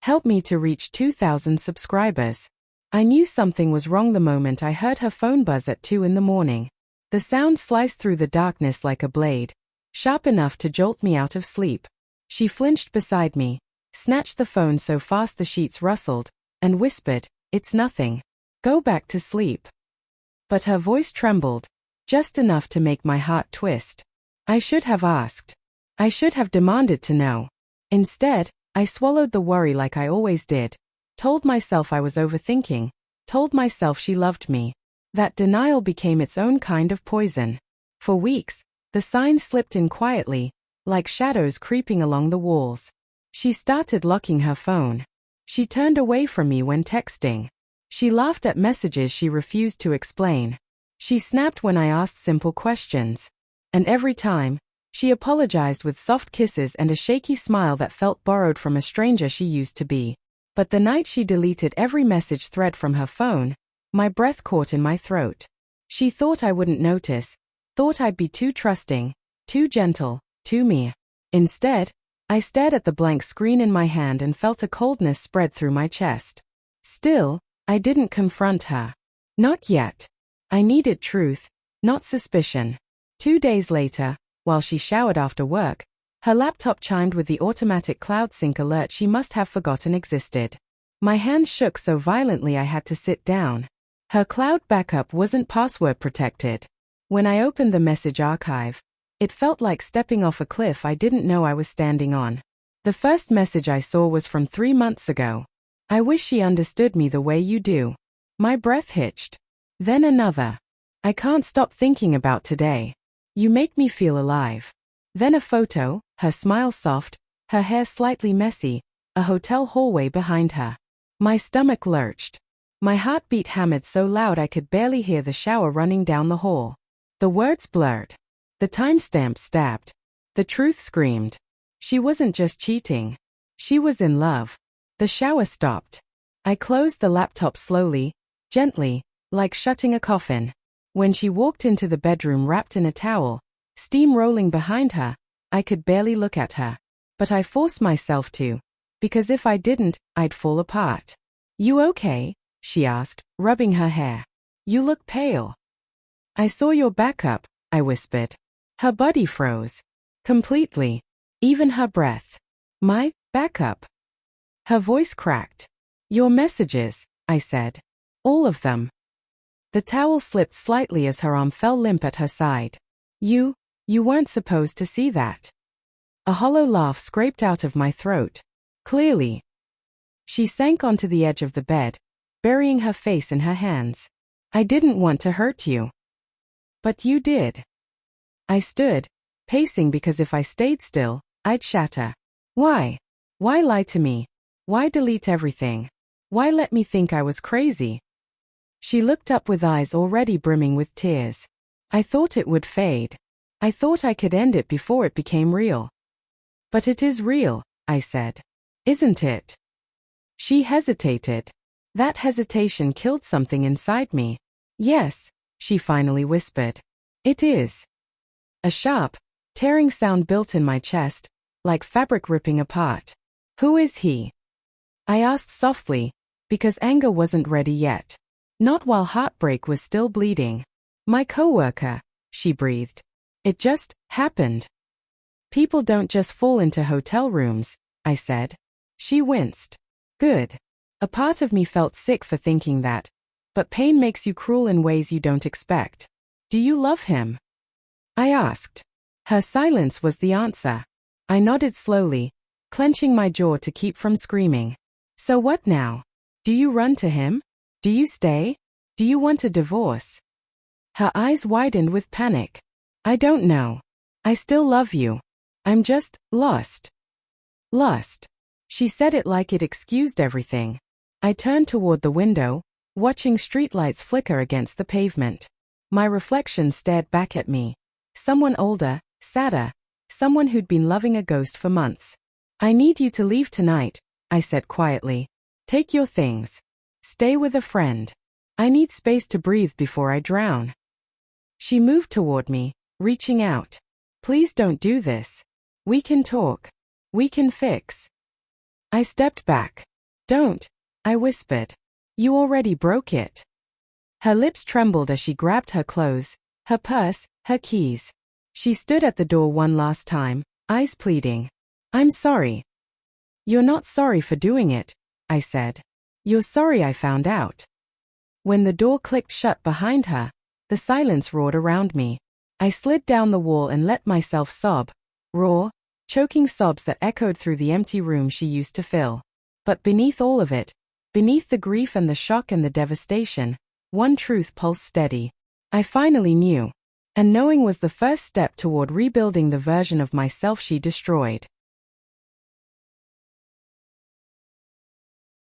Help me to reach 2,000 subscribers. I knew something was wrong the moment I heard her phone buzz at 2 in the morning. The sound sliced through the darkness like a blade, sharp enough to jolt me out of sleep. She flinched beside me, snatched the phone so fast the sheets rustled, and whispered, "It's nothing. Go back to sleep." But her voice trembled, just enough to make my heart twist. I should have asked. I should have demanded to know. Instead, I swallowed the worry like I always did, told myself I was overthinking, told myself she loved me. That denial became its own kind of poison. For weeks, the signs slipped in quietly, like shadows creeping along the walls. She started locking her phone. She turned away from me when texting. She laughed at messages she refused to explain. She snapped when I asked simple questions. And every time, she apologized with soft kisses and a shaky smile that felt borrowed from a stranger she used to be. But the night she deleted every message thread from her phone, my breath caught in my throat. She thought I wouldn't notice, thought I'd be too trusting, too gentle, too me. Instead, I stared at the blank screen in my hand and felt a coldness spread through my chest. Still, I didn't confront her. Not yet. I needed truth, not suspicion. 2 days later, while she showered after work, her laptop chimed with the automatic cloud sync alert she must have forgotten existed. My hands shook so violently I had to sit down. Her cloud backup wasn't password protected. When I opened the message archive, it felt like stepping off a cliff I didn't know I was standing on. The first message I saw was from 3 months ago. "I wish she understood me the way you do." My breath hitched. Then another. "I can't stop thinking about today. You make me feel alive." Then a photo, her smile soft, her hair slightly messy, a hotel hallway behind her. My stomach lurched. My heartbeat hammered so loud I could barely hear the shower running down the hall. The words blurred. The timestamp stabbed. The truth screamed. She wasn't just cheating. She was in love. The shower stopped. I closed the laptop slowly, gently, like shutting a coffin. When she walked into the bedroom wrapped in a towel, steam rolling behind her, I could barely look at her. But I forced myself to, because if I didn't, I'd fall apart. "You okay?" she asked, rubbing her hair. "You look pale." "I saw your backup," I whispered. Her body froze. Completely. Even her breath. "My backup?" Her voice cracked. "Your messages," I said. "All of them." The towel slipped slightly as her arm fell limp at her side. You weren't supposed to see that." A hollow laugh scraped out of my throat. "Clearly." She sank onto the edge of the bed, burying her face in her hands. "I didn't want to hurt you." "But you did." I stood, pacing because if I stayed still, I'd shatter. Why? Why lie to me? Why delete everything? Why let me think I was crazy? She looked up with eyes already brimming with tears. "I thought it would fade. I thought I could end it before it became real." "But it is real," I said. "Isn't it?" She hesitated. That hesitation killed something inside me. "Yes," she finally whispered. "It is." A sharp, tearing sound built in my chest, like fabric ripping apart. "Who is he?" I asked softly, because anger wasn't ready yet. Not while heartbreak was still bleeding. "My coworker," she breathed. "It just happened." "People don't just fall into hotel rooms," I said. She winced. "Good." A part of me felt sick for thinking that. But pain makes you cruel in ways you don't expect. "Do you love him?" I asked. Her silence was the answer. I nodded slowly, clenching my jaw to keep from screaming. "So what now? Do you run to him? Do you stay? Do you want a divorce?" Her eyes widened with panic. "I don't know. I still love you. I'm just lost." Lost. She said it like it excused everything. I turned toward the window, watching streetlights flicker against the pavement. My reflection stared back at me. Someone older, sadder, someone who'd been loving a ghost for months. "I need you to leave tonight," I said quietly. "Take your things. Stay with a friend. I need space to breathe before I drown." She moved toward me, reaching out. "Please don't do this. We can talk. We can fix." I stepped back. Don't, I whispered. You already broke it. Her lips trembled as she grabbed her clothes, her purse, her keys. She stood at the door one last time, eyes pleading. I'm sorry. You're not sorry for doing it, I said. You're sorry I found out. When the door clicked shut behind her, the silence roared around me. I slid down the wall and let myself sob. Raw, choking sobs that echoed through the empty room she used to fill. But beneath all of it, beneath the grief and the shock and the devastation, one truth pulsed steady. I finally knew. And knowing was the first step toward rebuilding the version of myself she destroyed.